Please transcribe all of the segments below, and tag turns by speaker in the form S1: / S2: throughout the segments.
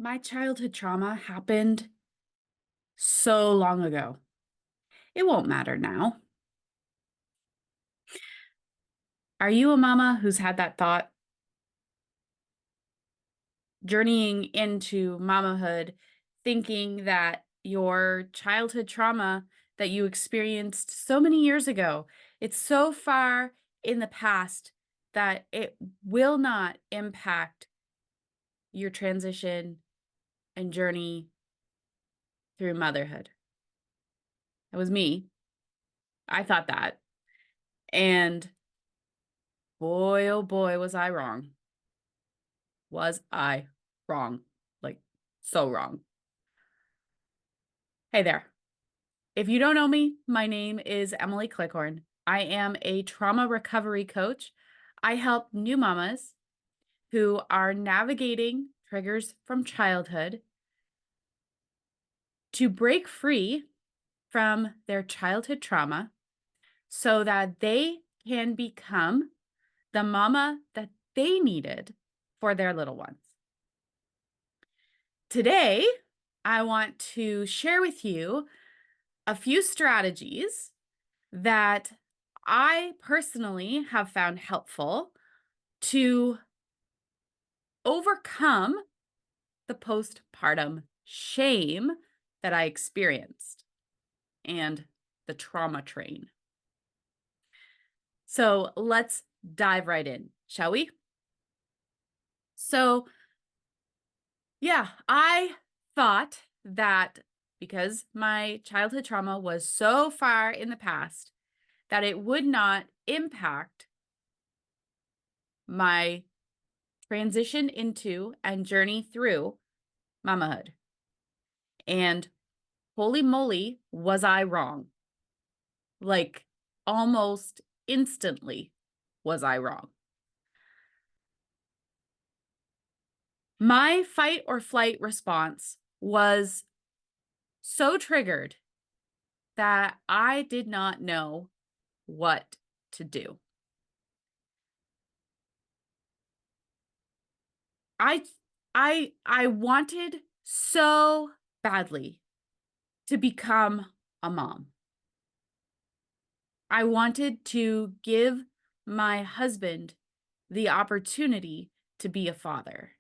S1: My childhood trauma happened so long ago. It won't matter now. Are you a mama who's had that thought? Journeying into mamahood, thinking that your childhood trauma that you experienced so many years ago, it's so far in the past that it will not impact your transition and journey through motherhood. That was me. I thought that. And boy, oh boy, was I wrong. Was I wrong? Like, so wrong. Hey there. If you don't know me, my name is Emily Clickhorn. I am a trauma recovery coach. I help new mamas who are navigating triggers from childhood to break free from their childhood trauma so that they can become the mama that they needed for their little ones. Today, I want to share with you a few strategies that I personally have found helpful to overcome the postpartum shame that I experienced and the trauma train. So let's dive right in, shall we? So, yeah, I thought that because my childhood trauma was so far in the past, that it would not impact my transition into and journey through mamahood. And holy moly, was I wrong? Like almost instantly was I wrong. My fight or flight response was so triggered that I did not know what to do. I I wanted so badly to become a mom. I wanted to give my husband the opportunity to be a father.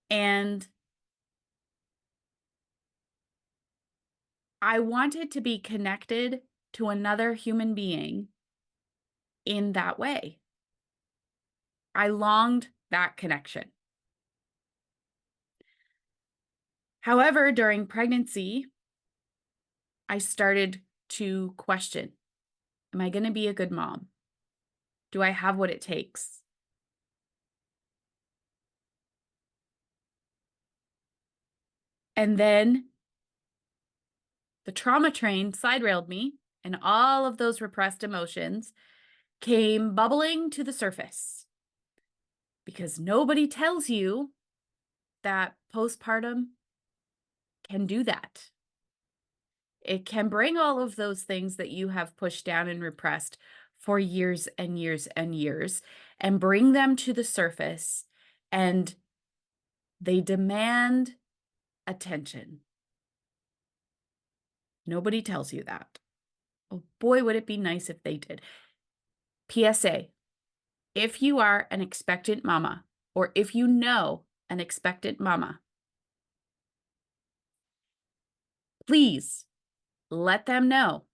S1: And I wanted to be connected to another human being in that way. I longed that connection. However, during pregnancy, I started to question, am I going to be a good mom? Do I have what it takes? And then the trauma train side railed me, and all of those repressed emotions came bubbling to the surface because nobody tells you that postpartum can do that. It can bring all of those things that you have pushed down and repressed for years and years and years and bring them to the surface, and they demand attention. Nobody tells you that. Oh boy, would it be nice if they did. PSA, if you are an expectant mama, or if you know an expectant mama, please let them know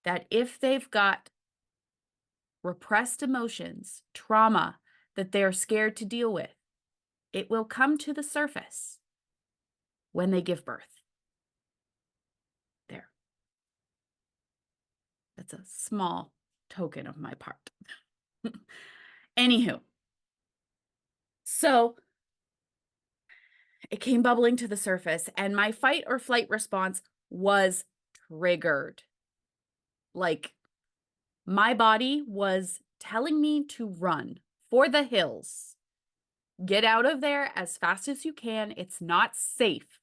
S1: that if they've got repressed emotions, trauma that they're scared to deal with, it will come to the surface when they give birth. There. That's a small token of my part. Anywho, so it came bubbling to the surface, and my fight or flight response was triggered. Like, my body was telling me to run for the hills. Get out of there as fast as you can. It's not safe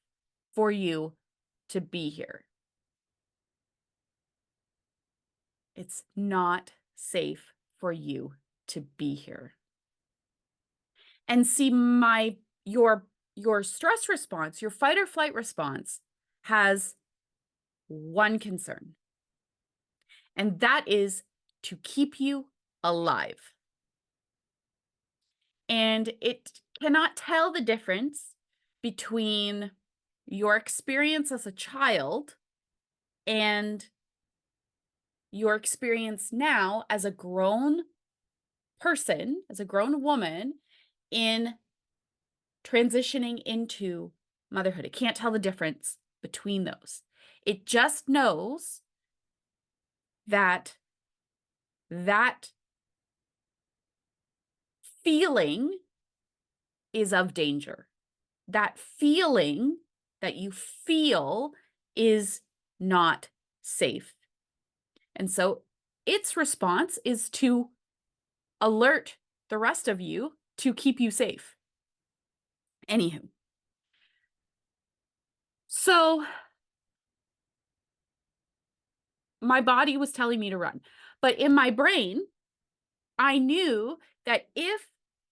S1: for you to be here. It's not safe for you to be here. And see, your your stress response, your fight or flight response, has one concern, and that is to keep you alive. And it cannot tell the difference between your experience as a child and your experience now as a grown person, as a grown woman in transitioning into motherhood. It can't tell the difference between those. It just knows that that feeling is of danger. That feeling that you feel is not safe. And so its response is to alert the rest of you to keep you safe. Anywho, so my body was telling me to run, but in my brain, I knew that if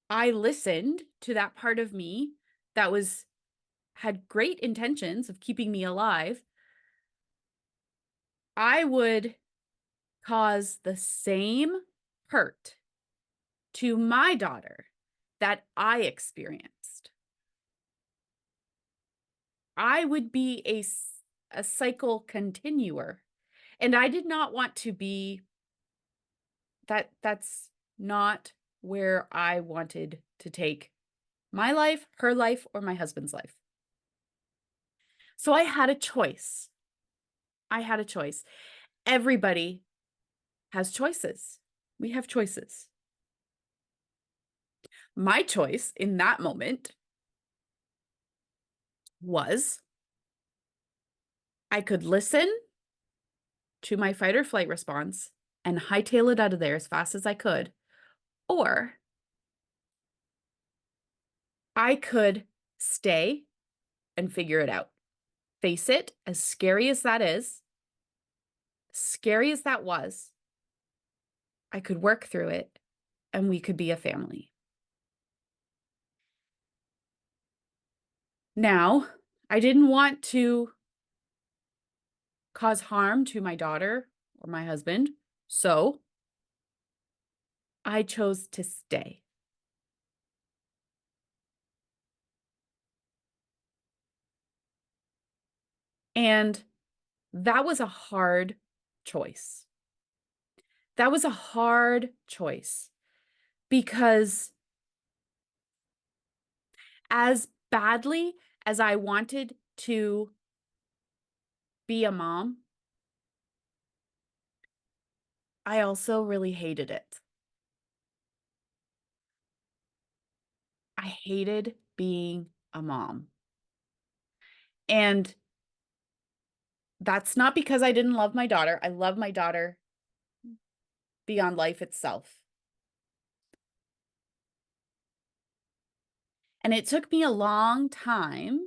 S1: I listened to that part of me that had great intentions of keeping me alive, I would cause the same hurt to my daughter that I experienced. I would be a cycle continuer. And I did not want to be that. That's not where I wanted to take my life, her life, or my husband's life. So I had a choice. I had a choice. Everybody has choices. We have choices. My choice in that moment was I could listen to my fight or flight response and hightail it out of there as fast as I could, or I could stay and figure it out. Face it, as scary as that is, scary as that was, I could work through it and we could be a family. Now, I didn't want to cause harm to my daughter or my husband, so I chose to stay. And that was a hard choice. That was a hard choice because as badly as I wanted to be a mom, I also really hated it. I hated being a mom. And that's not because I didn't love my daughter. I love my daughter beyond life itself. And it took me a long time,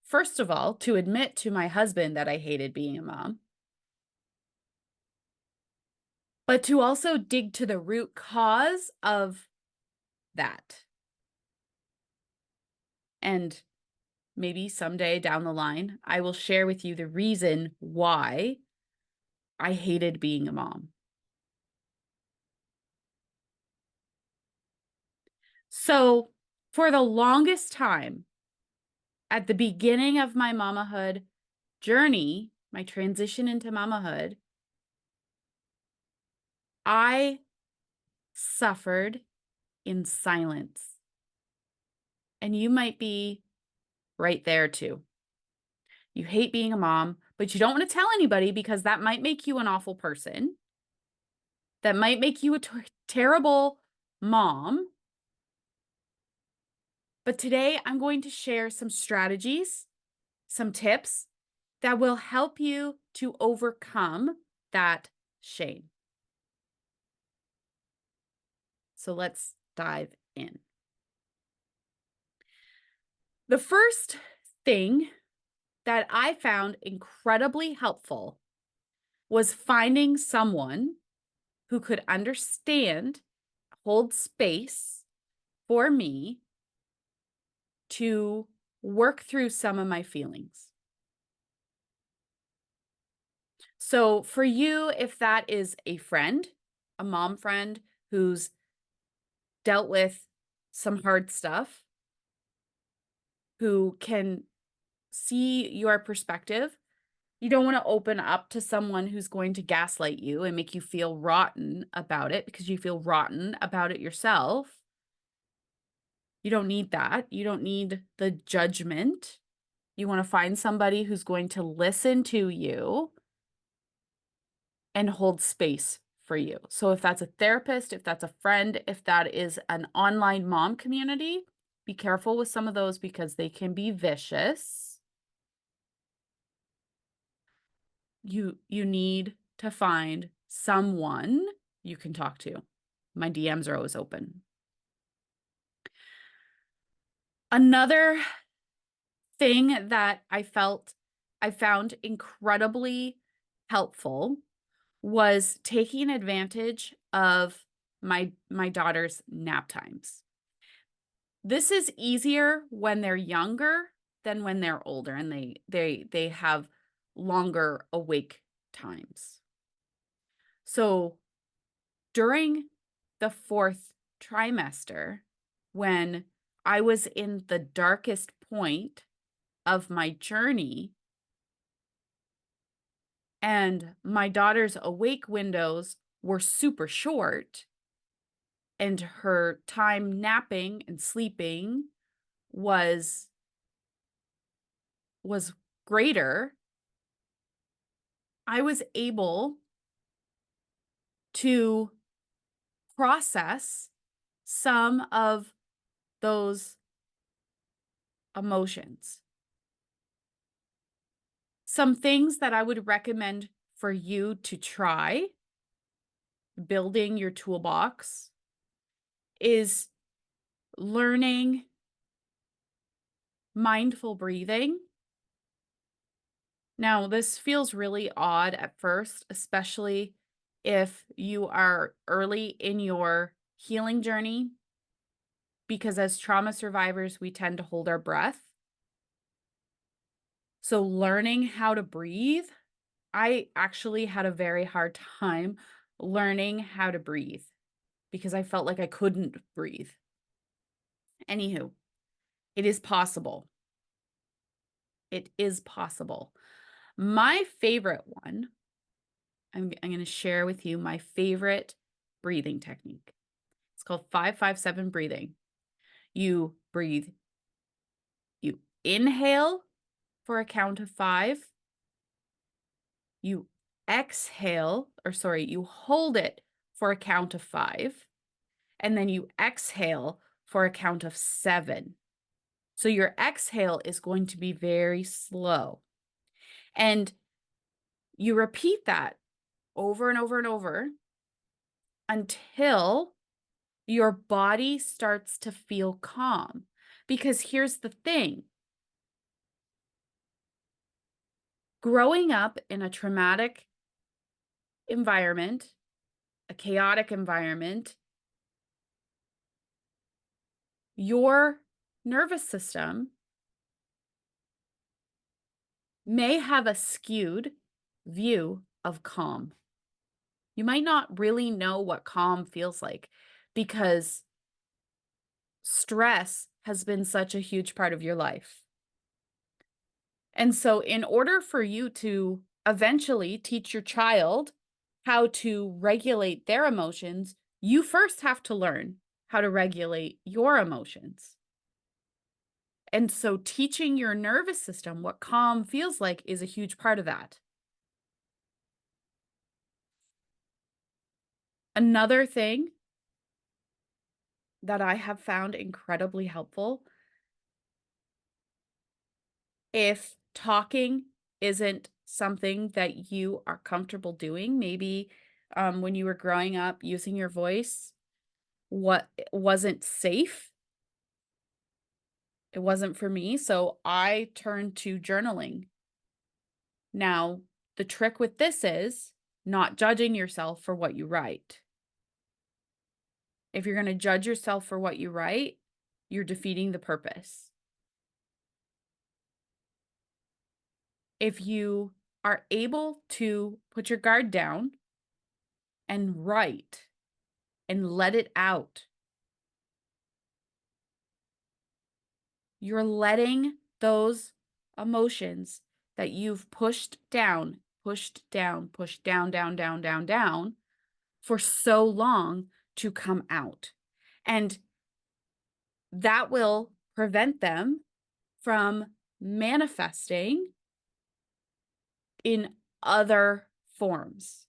S1: first of all, to admit to my husband that I hated being a mom, but to also dig to the root cause of that. And maybe someday down the line, I will share with you the reason why I hated being a mom. So, for the longest time, at the beginning of my mamahood journey, my transition into mamahood, I suffered in silence. And you might be right there too. You hate being a mom, but you don't want to tell anybody because that might make you an awful person. That might make you a terrible mom. But today I'm going to share some strategies, some tips that will help you to overcome that shame. So let's dive in. The first thing that I found incredibly helpful was finding someone who could understand, hold space for me to work through some of my feelings. So for you, if that is a friend, a mom friend who's dealt with some hard stuff, who can see your perspective, you don't want to open up to someone who's going to gaslight you and make you feel rotten about it because you feel rotten about it yourself. You don't need that. You don't need the judgment. You want to find somebody who's going to listen to you and hold space for you. So if that's a therapist, if that's a friend, if that is an online mom community, be careful with some of those because they can be vicious. You need to find someone you can talk to. My DMs are always open. Another thing that I found incredibly helpful was taking advantage of my daughter's nap times. This is easier when they're younger than when they're older and they have longer awake times. So during the 4th trimester, when I was in the darkest point of my journey and my daughter's awake windows were super short and her time napping and sleeping was was greater, I was able to process some of those emotions. Some things that I would recommend for you to try building your toolbox is learning mindful breathing. Now, this feels really odd at first, especially if you are early in your healing journey, because as trauma survivors, we tend to hold our breath. So, learning how to breathe, I actually had a very hard time learning how to breathe because I felt like I couldn't breathe. Anywho, it is possible. It is possible. My favorite one, I'm going to share with you my favorite breathing technique. It's called 557 breathing. You breathe, you inhale for a count of 5. You exhale, or sorry, you hold it for a count of 5. And then you exhale for a count of 7. So your exhale is going to be very slow. And you repeat that over and over and over until your body starts to feel calm. Because here's the thing. Growing up in a traumatic environment, a chaotic environment, your nervous system may have a skewed view of calm. You might not really know what calm feels like because stress has been such a huge part of your life. And so, in order for you to eventually teach your child how to regulate their emotions, you first have to learn how to regulate your emotions. And so, teaching your nervous system what calm feels like is a huge part of that. Another thing that I have found incredibly helpful, if talking isn't something that you are comfortable doing, maybe when you were growing up using your voice, what wasn't safe, it wasn't for me. So I turned to journaling. Now, the trick with this is not judging yourself for what you write. If you're going to judge yourself for what you write, you're defeating the purpose. if you are able to put your guard down and write and let it out, you're letting those emotions that you've pushed down, pushed down, down, down, down, down for so long to come out. And that will prevent them from manifesting in other forms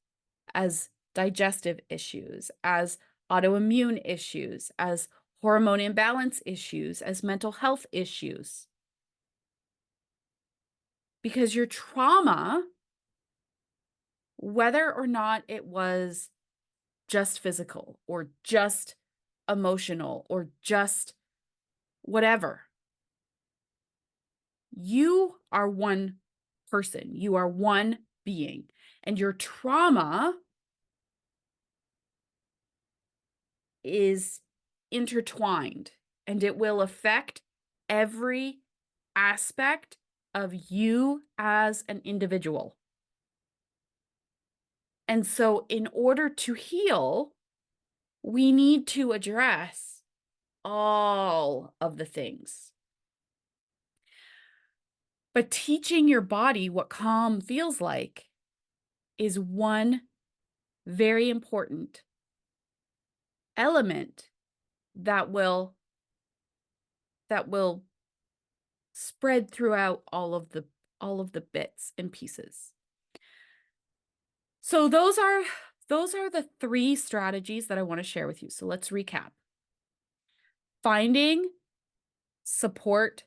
S1: as digestive issues, as autoimmune issues, as hormone imbalance issues, as mental health issues. Because your trauma, whether or not it was just physical or just emotional or just whatever, you are one person, you are one being, and your trauma is intertwined and it will affect every aspect of you as an individual. And so, in order to heal, we need to address all of the things. But teaching your body what calm feels like is one very important element that will spread throughout all of the bits and pieces. So those are the 3 strategies that I want to share with you. So let's recap. Finding support,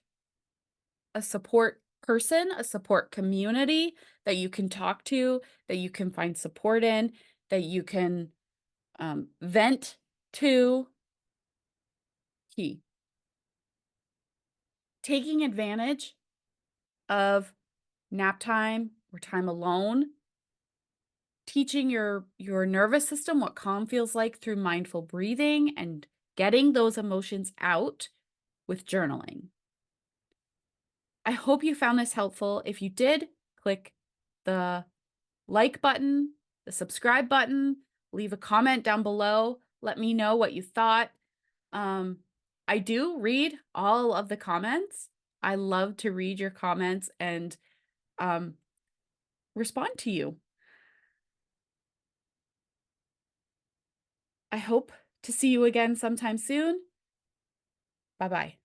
S1: a support person, a support community that you can talk to, that you can find support in, that you can vent to. Key. Taking advantage of nap time or time alone, teaching your nervous system what calm feels like through mindful breathing and getting those emotions out with journaling. I hope you found this helpful. If you did, click the like button, the subscribe button, leave a comment down below. Let me know what you thought. I do read all of the comments. I love to read your comments and respond to you. I hope to see you again sometime soon. Bye-bye.